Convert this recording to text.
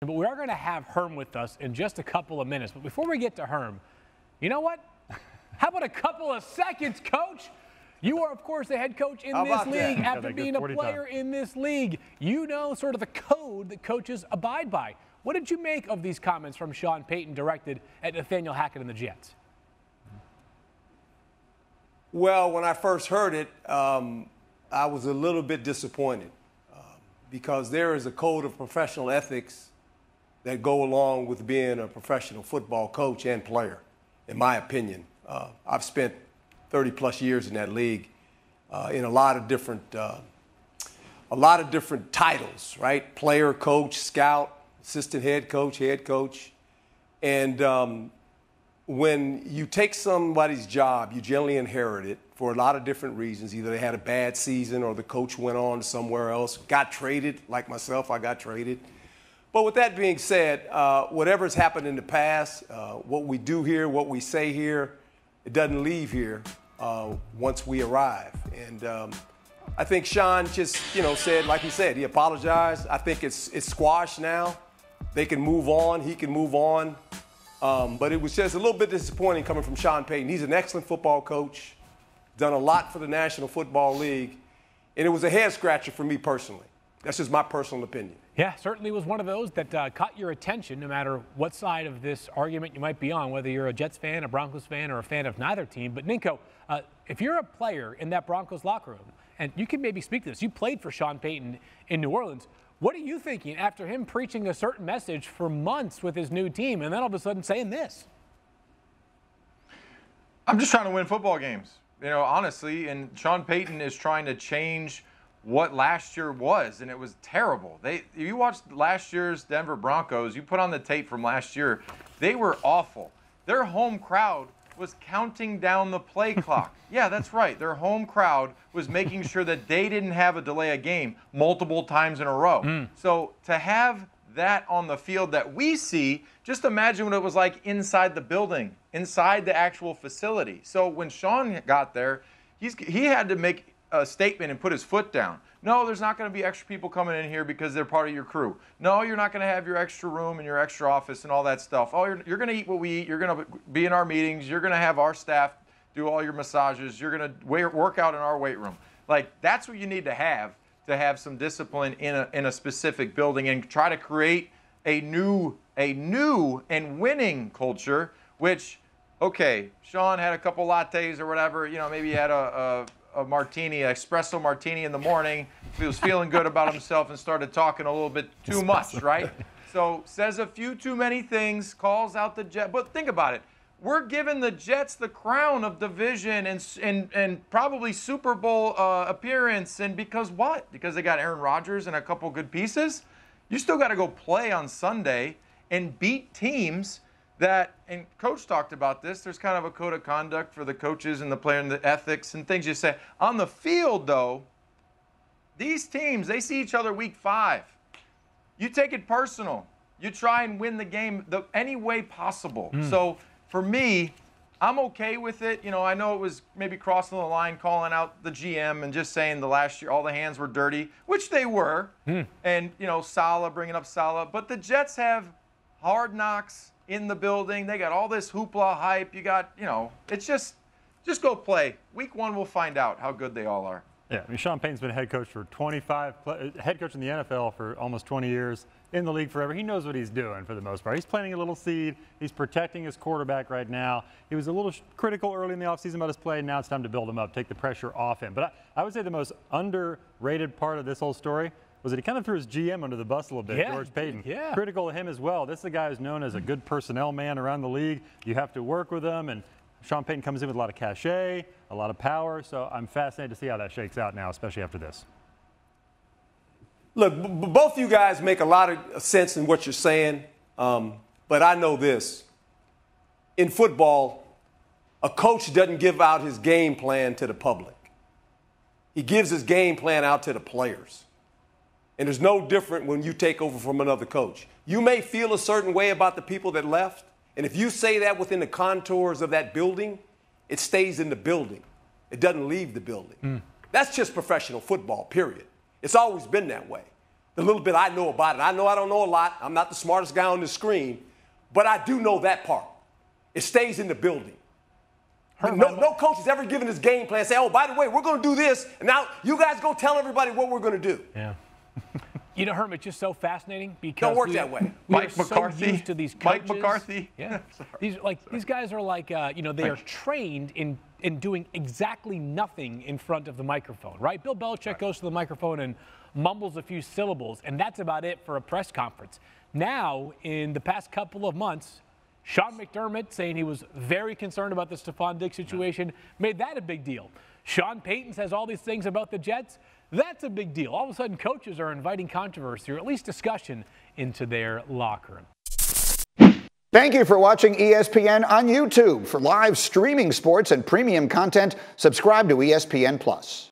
But we are going to have Herm with us in just a couple of minutes. But before we get to Herm, you know what? How about a couple of seconds, Coach? You are, of course, the head coach in this league after being a player in this league. You know sort of the code that coaches abide by. What did you make of these comments from Sean Payton directed at Nathaniel Hackett and the Jets? Well, when I first heard it, I was a little bit disappointed because there is a code of professional ethics that go along with being a professional football coach and player, in my opinion. I've spent 30-plus years in that league in a lot of different titles, right? Player, coach, scout, assistant head coach. And when you take somebody's job, you generally inherit it for a lot of different reasons. Either they had a bad season or the coach went on somewhere else, got traded, like myself, I got traded. But with that being said, whatever's happened in the past, what we do here, what we say here, it doesn't leave here once we arrive. And I think Sean just, said, like he said, he apologized. I think it's squashed now. They can move on. He can move on. But it was just a little bit disappointing coming from Sean Payton. He's an excellent football coach, done a lot for the National Football League, and it was a head-scratcher for me personally. That's just my personal opinion. Yeah, certainly was one of those that caught your attention no matter what side of this argument you might be on, whether you're a Jets fan, a Broncos fan, or a fan of neither team. But, Ninko, if you're a player in that Broncos locker room, and you can maybe speak to this, you played for Sean Payton in New Orleans, what are you thinking after him preaching a certain message for months with his new team and then all of a sudden saying this? I'm just trying to win football games, honestly, and Sean Payton is trying to change what last year was, and it was terrible. You watched last year's Denver Broncos, you put on the tape from last year, they were awful. Their home crowd was counting down the play clock. Yeah, that's right. Their home crowd was making sure that they didn't have a delay of game multiple times in a row. So to have that on the field that we see, just imagine what it was like inside the building, inside the actual facility. So when Sean got there, he had to make a statement and put his foot down. No, there's not going to be extra people coming in here because they're part of your crew. No, you're not going to have your extra room and your extra office and all that stuff. Oh, you're going to eat what we eat. You're going to be in our meetings. You're going to have our staff do all your massages. You're going to work out in our weight room. Like, that's what you need to have some discipline in a specific building and try to create a new and winning culture, which, okay, Sean had a couple lattes or whatever. Maybe he had a martini, an espresso martini in the morning. He was feeling good about himself and started talking a little bit too much, right? So says a few too many things, calls out the Jets. But think about it. We're giving the Jets the crown of division and probably Super Bowl appearance. And because what? Because they got Aaron Rodgers and a couple good pieces? You still got to go play on Sunday and beat teams that, and Coach talked about this, there's kind of a code of conduct for the coaches and the player and the ethics and things you say. On the field, though, these teams, they see each other week 5. You take it personal. You try and win the game any way possible. So for me, I'm okay with it. I know it was maybe crossing the line, calling out the GM and just saying the last year all the hands were dirty, which they were. And, Saleh, bringing up Saleh. But the Jets have Hard Knocks in the building. They got all this hoopla hype. You got, it's just go play. Week 1, we'll find out how good they all are. Yeah, Sean Payton's been head coach for head coach in the NFL for almost 20 years, in the league forever. He knows what he's doing for the most part. He's planting a little seed. He's protecting his quarterback right now. He was a little critical early in the offseason about his play. Now it's time to build him up, take the pressure off him. But I would say the most underrated part of this whole story was that he kind of threw his GM under the bus a little bit, George Payton. Yeah. Critical of him as well. This is a guy who's known as a good personnel man around the league. You have to work with him, and Sean Payton comes in with a lot of cachet, a lot of power. So I'm fascinated to see how that shakes out now, especially after this. Look, both of you guys make a lot of sense in what you're saying, but I know this. In football, a coach doesn't give out his game plan to the public. He gives his game plan out to the players. And there's no different when you take over from another coach. You may feel a certain way about the people that left, and if you say that within the contours of that building, it stays in the building. It doesn't leave the building. That's just professional football, period. It's always been that way. the little bit I know about it. I know I don't know a lot. I'm not the smartest guy on the screen, but I do know that part. It stays in the building. No coach has ever given his game plan, say, oh, by the way, we're going to do this, and now you guys go tell everybody what we're going to do. Yeah. You know, Herm, it's just so fascinating because don't work that way. Mike McCarthy, so used to these coaches. Mike McCarthy. Yeah. These guys are like, you know, they are trained in doing exactly nothing in front of the microphone, right? Bill Belichick goes to the microphone and mumbles a few syllables, and that's about it for a press conference. Now, in the past couple of months, Sean McDermott saying he was very concerned about the Stephon Diggs situation, made that a big deal. Sean Payton says all these things about the Jets. That's a big deal. All of a sudden, coaches are inviting controversy or at least discussion into their locker room. Thank you for watching ESPN on YouTube. For live streaming sports and premium content, subscribe to ESPN+.